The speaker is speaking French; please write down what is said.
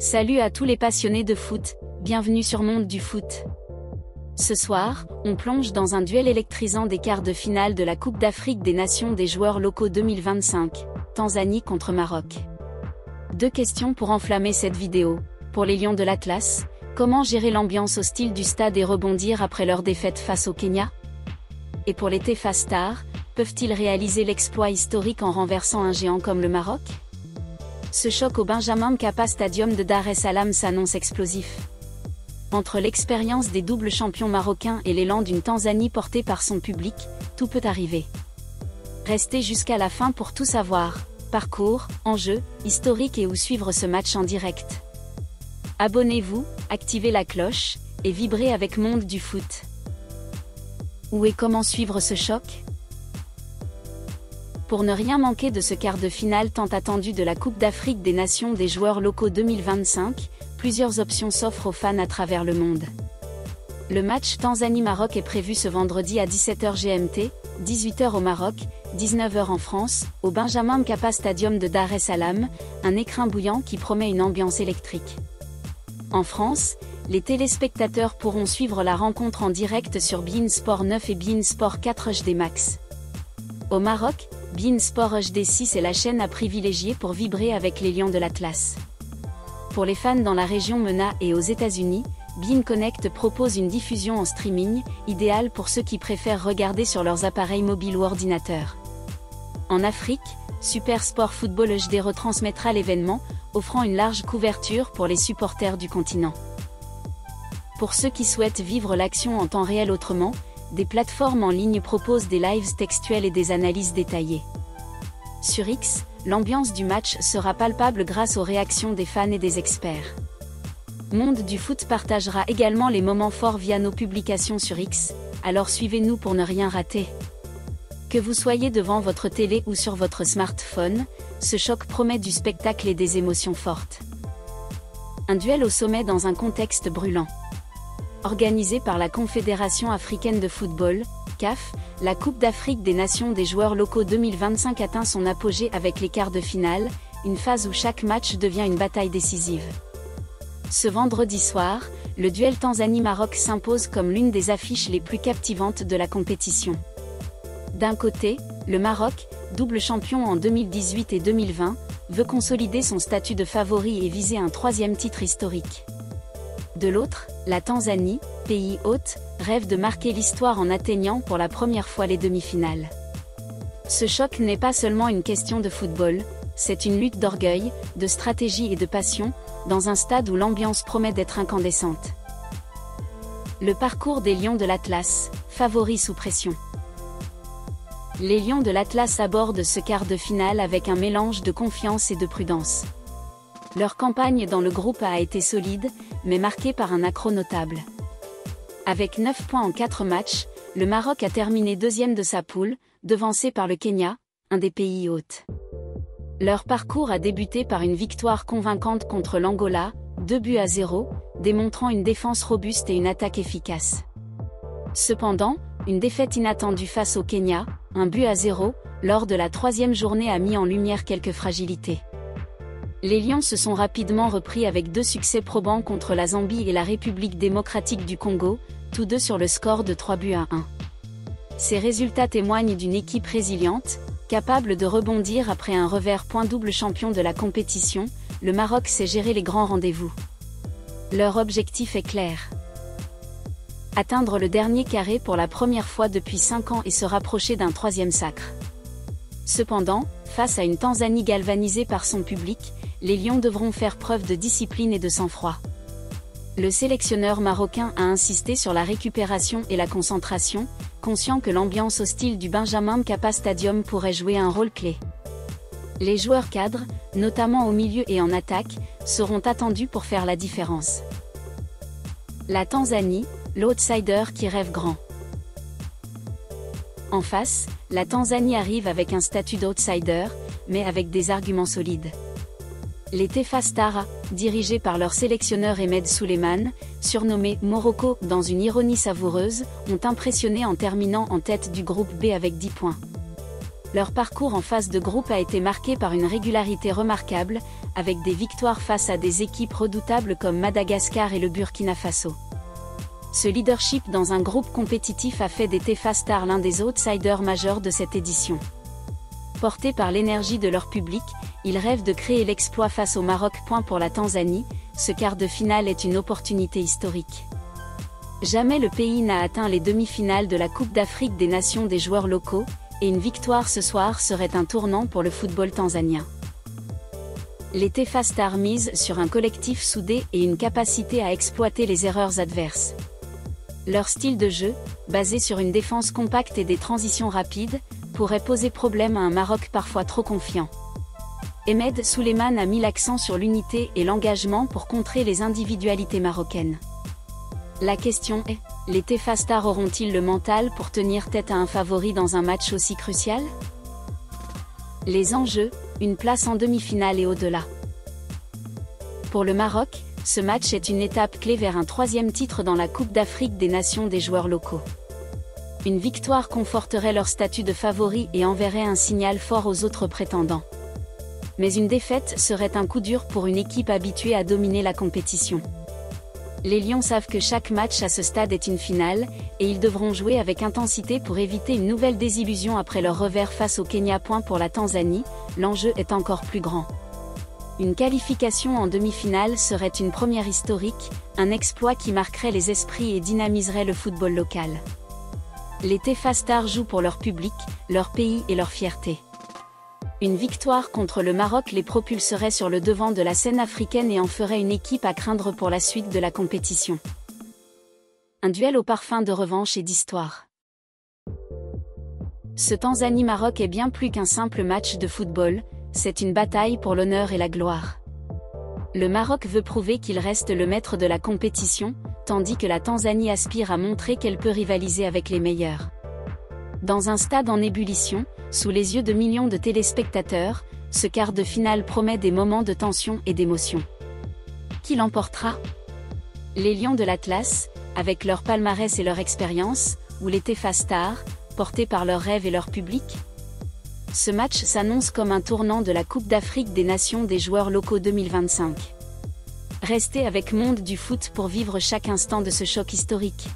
Salut à tous les passionnés de foot, bienvenue sur Monde du Foot. Ce soir, on plonge dans un duel électrisant des quarts de finale de la Coupe d'Afrique des Nations des joueurs locaux 2025, Tanzanie contre Maroc. Deux questions pour enflammer cette vidéo. Pour les Lions de l'Atlas, comment gérer l'ambiance hostile du stade et rebondir après leur défaite face au Kenya? Et pour les Taifa Stars, peuvent-ils réaliser l'exploit historique en renversant un géant comme le Maroc? Ce choc au Benjamin Mkapa Stadium de Dar es Salaam s'annonce explosif. Entre l'expérience des doubles champions marocains et l'élan d'une Tanzanie portée par son public, tout peut arriver. Restez jusqu'à la fin pour tout savoir, parcours, enjeux, historique et où suivre ce match en direct. Abonnez-vous, activez la cloche, et vibrez avec Monde du Foot. Où et comment suivre ce choc? Pour ne rien manquer de ce quart de finale tant attendu de la Coupe d'Afrique des Nations des joueurs locaux 2025, plusieurs options s'offrent aux fans à travers le monde. Le match Tanzanie-Maroc est prévu ce vendredi à 17h GMT, 18h au Maroc, 19h en France, au Benjamin Mkapa Stadium de Dar es Salaam, un écrin bouillant qui promet une ambiance électrique. En France, les téléspectateurs pourront suivre la rencontre en direct sur beIN Sport 9 et beIN Sport 4 HD Max. Au Maroc, beIN Sport HD 6 est la chaîne à privilégier pour vibrer avec les Lions de l'Atlas. Pour les fans dans la région MENA et aux États-Unis, beIN Connect propose une diffusion en streaming, idéale pour ceux qui préfèrent regarder sur leurs appareils mobiles ou ordinateurs. En Afrique, Super Sport Football HD retransmettra l'événement, offrant une large couverture pour les supporters du continent. Pour ceux qui souhaitent vivre l'action en temps réel autrement, des plateformes en ligne proposent des lives textuels et des analyses détaillées. Sur X, l'ambiance du match sera palpable grâce aux réactions des fans et des experts. Monde du Foot partagera également les moments forts via nos publications sur X, alors suivez-nous pour ne rien rater. Que vous soyez devant votre télé ou sur votre smartphone, ce choc promet du spectacle et des émotions fortes. Un duel au sommet dans un contexte brûlant. Organisée par la Confédération africaine de football, CAF, la Coupe d'Afrique des Nations des joueurs locaux 2025 atteint son apogée avec les quarts de finale, une phase où chaque match devient une bataille décisive. Ce vendredi soir, le duel Tanzanie-Maroc s'impose comme l'une des affiches les plus captivantes de la compétition. D'un côté, le Maroc, double champion en 2018 et 2020, veut consolider son statut de favori et viser un troisième titre historique. De l'autre, la Tanzanie, pays hôte, rêve de marquer l'histoire en atteignant pour la première fois les demi-finales. Ce choc n'est pas seulement une question de football, c'est une lutte d'orgueil, de stratégie et de passion, dans un stade où l'ambiance promet d'être incandescente. Le parcours des Lions de l'Atlas, favoris sous pression. Les Lions de l'Atlas abordent ce quart de finale avec un mélange de confiance et de prudence. Leur campagne dans le groupe a été solide, mais marquée par un accroc notable. Avec 9 points en 4 matchs, le Maroc a terminé deuxième de sa poule, devancé par le Kenya, un des pays hôtes. Leur parcours a débuté par une victoire convaincante contre l'Angola, 2-0, démontrant une défense robuste et une attaque efficace. Cependant, une défaite inattendue face au Kenya, 1-0, lors de la 3e journée a mis en lumière quelques fragilités. Les Lions se sont rapidement repris avec 2 succès probants contre la Zambie et la République démocratique du Congo, tous deux sur le score de 3-1. Ces résultats témoignent d'une équipe résiliente, capable de rebondir après un revers. Double champion de la compétition, le Maroc sait gérer les grands rendez-vous. Leur objectif est clair. Atteindre le dernier carré pour la première fois depuis 5 ans et se rapprocher d'un 3e sacre. Cependant, face à une Tanzanie galvanisée par son public, les Lions devront faire preuve de discipline et de sang-froid. Le sélectionneur marocain a insisté sur la récupération et la concentration, conscient que l'ambiance hostile du Benjamin Mkapa Stadium pourrait jouer un rôle clé. Les joueurs cadres, notamment au milieu et en attaque, seront attendus pour faire la différence. La Tanzanie, l'outsider qui rêve grand. En face, la Tanzanie arrive avec un statut d'outsider, mais avec des arguments solides. Les Taifa Stars, dirigés par leur sélectionneur Ahmed Souleymane, surnommé Morocco dans une ironie savoureuse, ont impressionné en terminant en tête du groupe B avec 10 points. Leur parcours en phase de groupe a été marqué par une régularité remarquable, avec des victoires face à des équipes redoutables comme Madagascar et le Burkina Faso. Ce leadership dans un groupe compétitif a fait des Taifa Stars l'un des outsiders majeurs de cette édition. Portés par l'énergie de leur public, ils rêvent de créer l'exploit face au Maroc. Pour la Tanzanie, ce quart de finale est une opportunité historique. Jamais le pays n'a atteint les demi-finales de la Coupe d'Afrique des Nations des joueurs locaux, et une victoire ce soir serait un tournant pour le football tanzanien. Les Taifa Stars misent sur un collectif soudé et une capacité à exploiter les erreurs adverses. Leur style de jeu, basé sur une défense compacte et des transitions rapides, pourrait poser problème à un Maroc parfois trop confiant. Ahmed Souleymane a mis l'accent sur l'unité et l'engagement pour contrer les individualités marocaines. La question est, les Taifa Stars auront-ils le mental pour tenir tête à un favori dans un match aussi crucial? Les enjeux, une place en demi-finale et au-delà. Pour le Maroc, ce match est une étape clé vers un 3e titre dans la Coupe d'Afrique des Nations des joueurs locaux. Une victoire conforterait leur statut de favori et enverrait un signal fort aux autres prétendants. Mais une défaite serait un coup dur pour une équipe habituée à dominer la compétition. Les Lions savent que chaque match à ce stade est une finale, et ils devront jouer avec intensité pour éviter une nouvelle désillusion après leur revers face au Kenya. Pour la Tanzanie, l'enjeu est encore plus grand. Une qualification en demi-finale serait une première historique, un exploit qui marquerait les esprits et dynamiserait le football local. Les Taifa Stars jouent pour leur public, leur pays et leur fierté. Une victoire contre le Maroc les propulserait sur le devant de la scène africaine et en ferait une équipe à craindre pour la suite de la compétition. Un duel au parfum de revanche et d'histoire. Ce Tanzanie-Maroc est bien plus qu'un simple match de football, c'est une bataille pour l'honneur et la gloire. Le Maroc veut prouver qu'il reste le maître de la compétition, tandis que la Tanzanie aspire à montrer qu'elle peut rivaliser avec les meilleurs. Dans un stade en ébullition, sous les yeux de millions de téléspectateurs, ce quart de finale promet des moments de tension et d'émotion. Qui l'emportera? Les Lions de l'Atlas, avec leur palmarès et leur expérience, ou les Taifa Stars, portés par leurs rêves et leur public? Ce match s'annonce comme un tournant de la Coupe d'Afrique des Nations des joueurs locaux 2025. Restez avec Monde du Foot pour vivre chaque instant de ce choc historique.